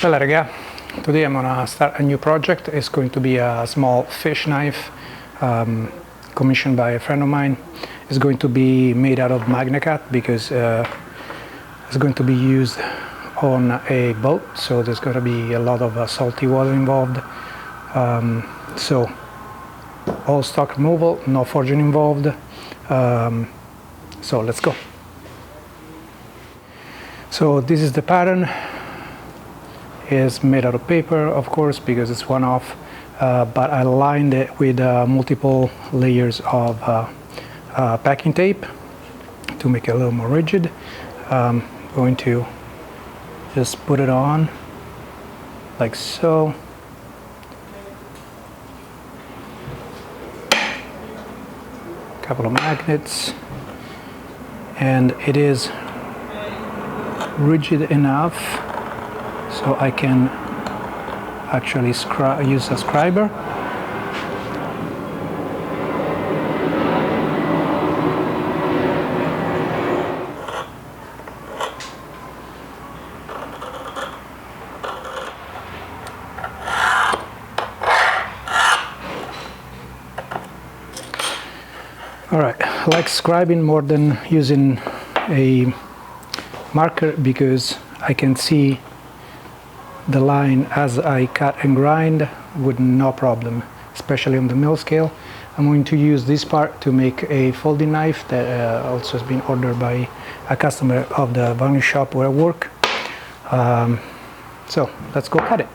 Bella Rega, today I'm gonna start a new project. It's going to be a small fish knife commissioned by a friend of mine. It's going to be made out of Magnacut because it's going to be used on a boat, so there's going to be a lot of salty water involved. So all stock removal, no forging involved. So let's go. So this is the pattern. Is made out of paper, of course, because it's one-off, but I lined it with multiple layers of packing tape to make it a little more rigid. I'm going to just put it on like so. A couple of magnets, and it is rigid enough so I can actually use a scriber. Alright, I like scribing more than using a marker because I can see the line as I cut and grind with no problem, especially on the mill scale. I'm going to use this part to make a folding knife that also has been ordered by a customer of the varnish shop where I work. So let's go cut it.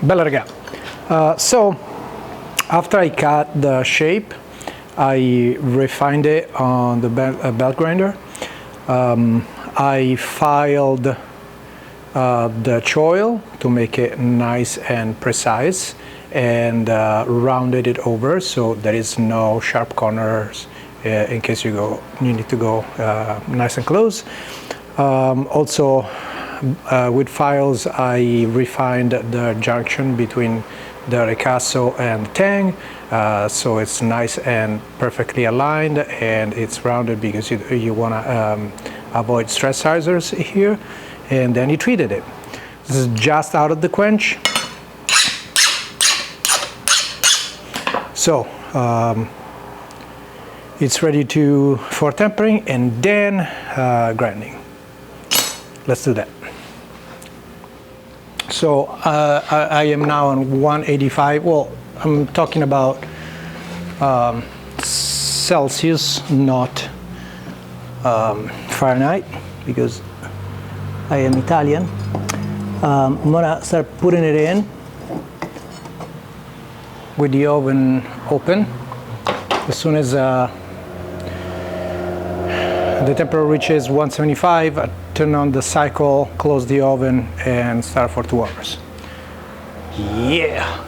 Bella Rega. So after I cut the shape, I refined it on the belt grinder. I filed the choil to make it nice and precise, and rounded it over so there is no sharp corners in case you need to go nice and close. Also, with files, I refined the junction between the ricasso and the tang, so it's nice and perfectly aligned, and it's rounded because you want to avoid stress risers here. And then he treated it. This is just out of the quench. So it's ready for tempering and then grinding. Let's do that. So I am now on 185. Well, I'm talking about Celsius, not Fahrenheit, because I am Italian. I'm gonna start putting it in with the oven open. As soon as the temperature reaches 175, I turn on the cycle, close the oven, and start for 2 hours. Yeah!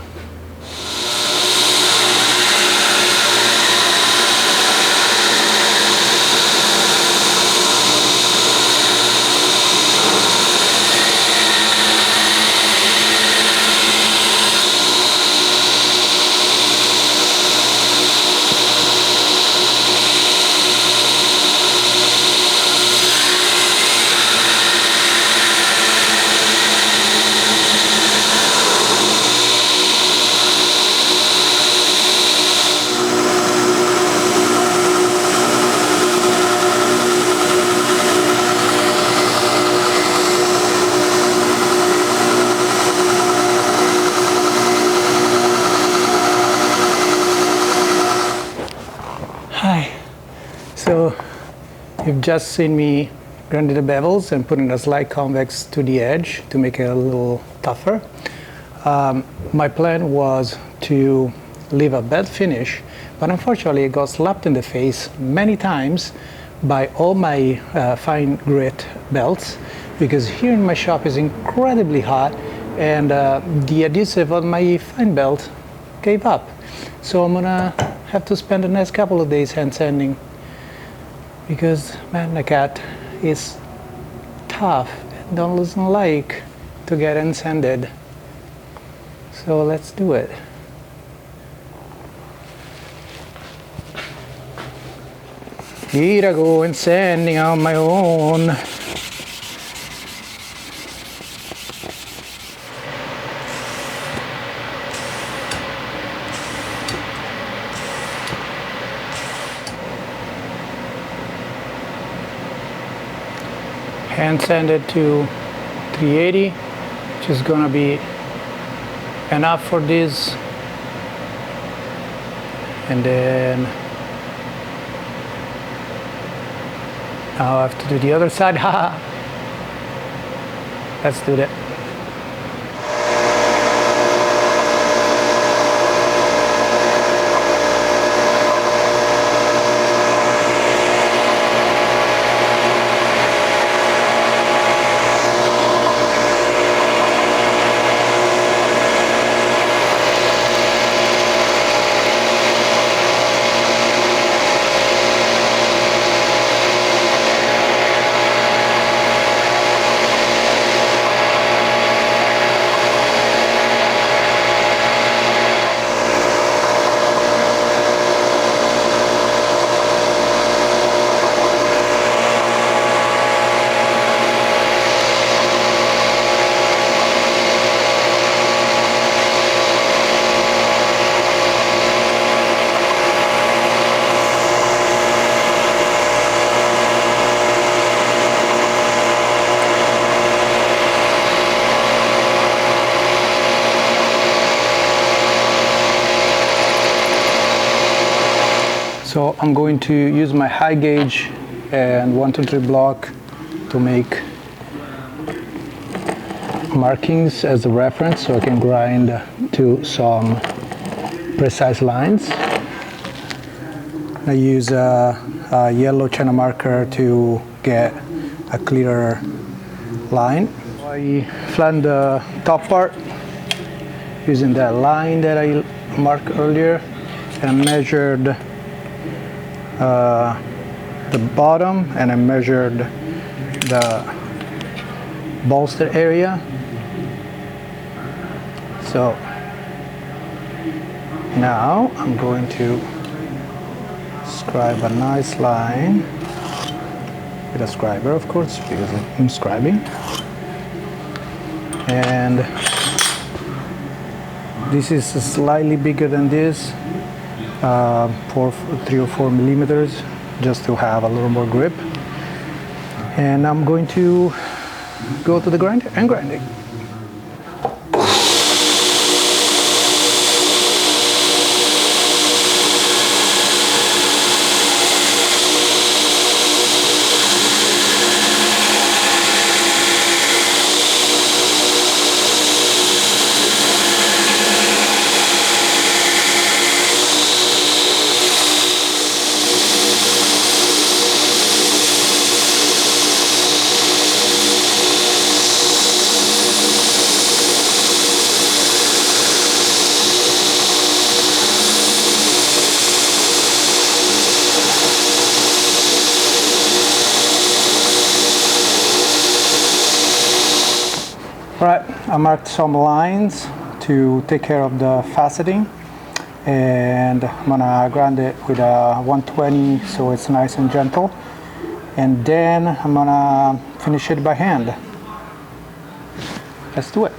Hi. So you've just seen me grinding the bevels and putting a slight convex to the edge to make it a little tougher. My plan was to leave a bad finish, but unfortunately it got slapped in the face many times by all my fine grit belts, because here in my shop is incredibly hot, and the adhesive on my fine belt gave up. So I'm gonna have to spend the next couple of days hand sanding, because Magnacut is tough and doesn't like to get hand sanded. So let's do it. Here I go and sanding on my own. Hand sanded to 380, which is gonna be enough for this. And then now I have to do the other side. Haha. Let's do that. So I'm going to use my high gauge and 123 block to make markings as a reference, so I can grind to some precise lines. I use a yellow china marker to get a clearer line. I I flattened the top part using that line that I marked earlier, and I measured the bottom, and I measured the bolster area. So now I'm going to scribe a nice line with a scriber, of course, because I'm scribing. And this is slightly bigger than this, 3 or 4 millimeters, just to have a little more grip. And I'm going to go to the grinder and grind it. Alright, I marked some lines to take care of the faceting, and I'm gonna grind it with a 120 so it's nice and gentle, and then I'm gonna finish it by hand. Let's do it.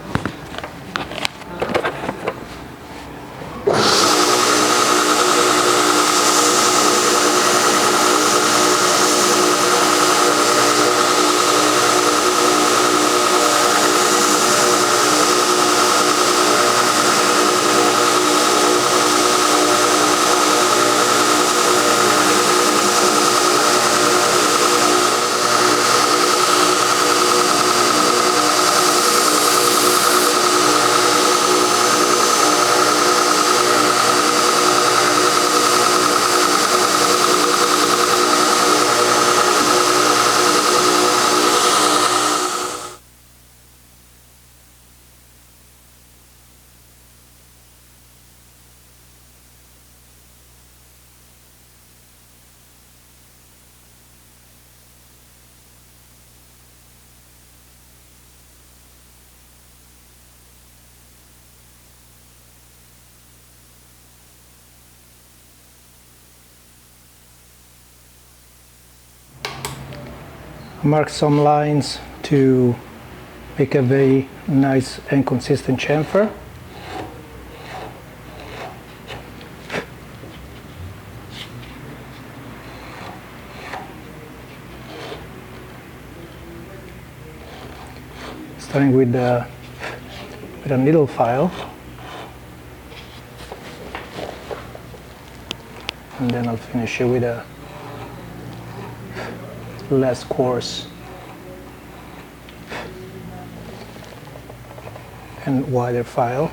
Mark some lines to make a very nice and consistent chamfer. Starting with a needle file, and then I'll finish it with a less coarse and wider file.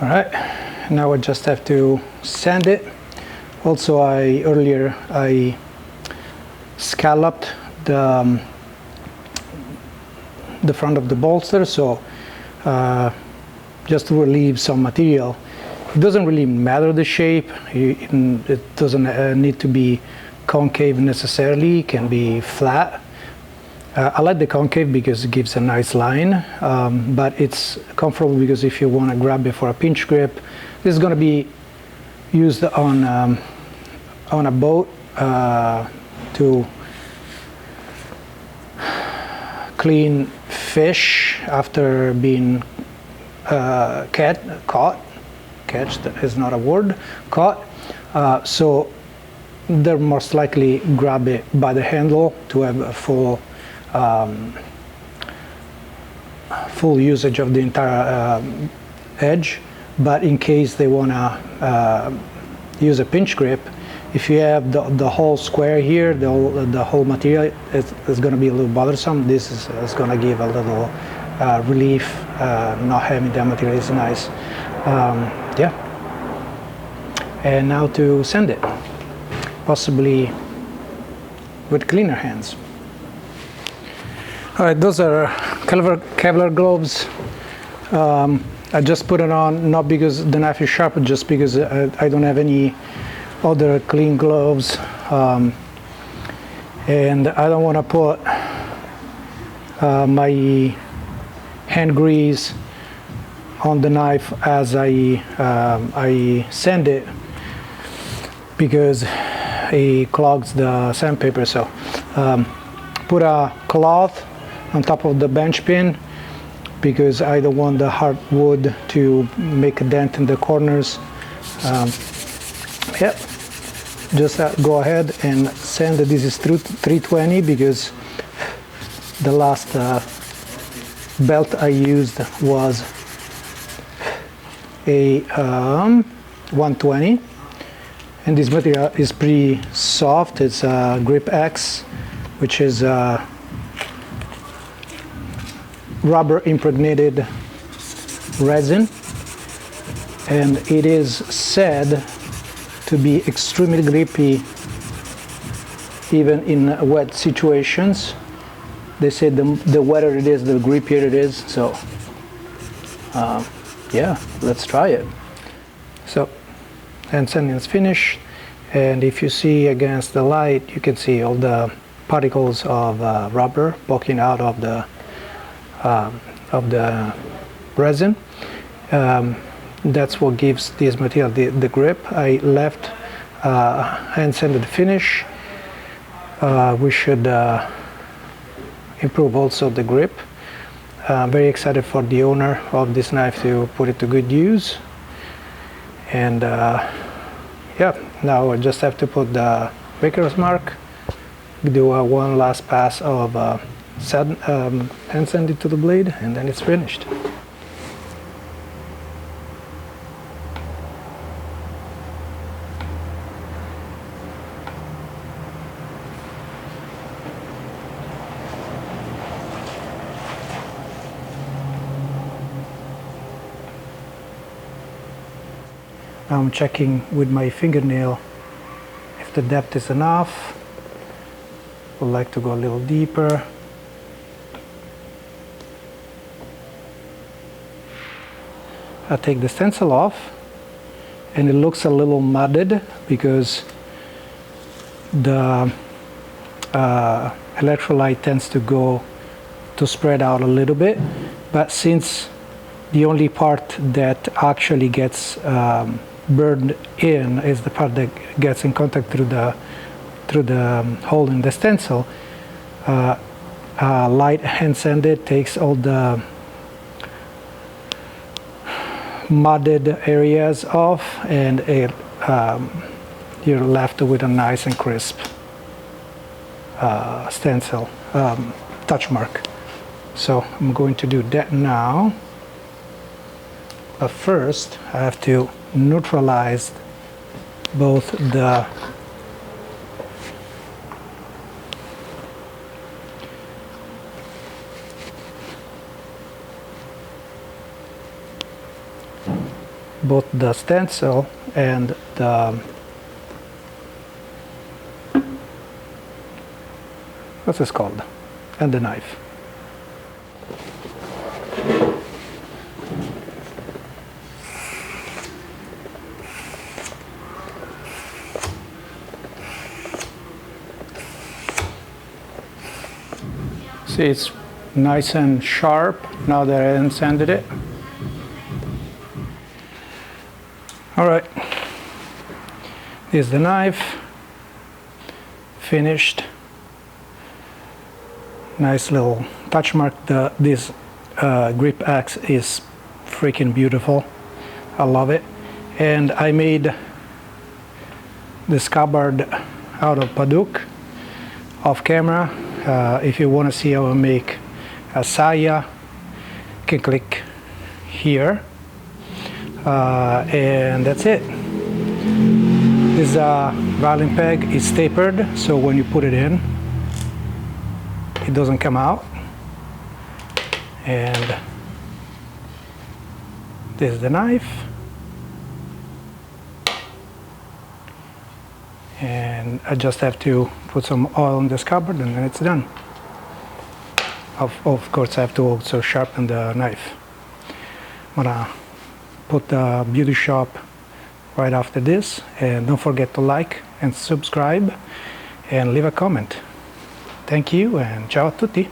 Alright, now I just have to sand it. Also, earlier I scalloped the front of the bolster, so just to relieve some material. It doesn't really matter the shape, it doesn't need to be concave necessarily, it can be flat. I like the concave because it gives a nice line, but it's comfortable because if you want to grab it for a pinch grip, this is going to be used on a boat to clean fish after being caught. Catch is not a word. Caught. So they'll most likely grab it by the handle to have a full usage of the entire edge. but in case they want to use a pinch grip, if you have the whole square here, the whole material is going to be a little bothersome. This is going to give a little relief. Not having that material is nice. Yeah. And now to sand it, possibly with cleaner hands. All right, those are Kevlar gloves. I just put it on not because the knife is sharp, but just because I don't have any other clean gloves, and I don't want to put my hand grease on the knife as I sand it, because it clogs the sandpaper. So put a cloth on top of the bench pin, because I don't want the hard wood to make a dent in the corners. Yep, just go ahead and sand. This is 320 because the last belt I used was a 120, and this material is pretty soft. It's Grip X, which is rubber impregnated resin, and it is said to be extremely grippy even in wet situations. They say the wetter it is, the grippier it is. So yeah, let's try it. So hand sanding is finished, and if you see against the light, you can see all the particles of rubber poking out of the resin. That's what gives this material the grip. I left hand sanded finish. We should improve also the grip. I'm very excited for the owner of this knife to put it to good use. And yeah, now I just have to put the baker's mark, do one last pass of hand sand it to the blade, and then it's finished. Now I'm checking with my fingernail if the depth is enough. Would like to go a little deeper. I take the stencil off, and it looks a little mudded because the electrolyte tends to spread out a little bit, but since the only part that actually gets burned in is the part that gets in contact through the hole in the stencil, light hand sanded takes all the mudded areas off, and you're left with a nice and crisp stencil touch mark. So I'm going to do that now, but first I have to neutralize both the stencil and the what's this called, and the knife. See, it's nice and sharp now that I hand sanded it. All right, here's the knife, finished. Nice little touch mark. This grip axe is freaking beautiful. I love it. And I made the scabbard out of Paduk off camera. If you want to see how I make a saya, you can click here. And that's it. This violin peg is tapered, so when you put it in, it doesn't come out. And this is the knife. And I just have to put some oil in this cupboard and then it's done. Of course, I have to also sharpen the knife. I'm gonna put the beauty shop right after this, and don't forget to like and subscribe and leave a comment. Thank you, and ciao tutti.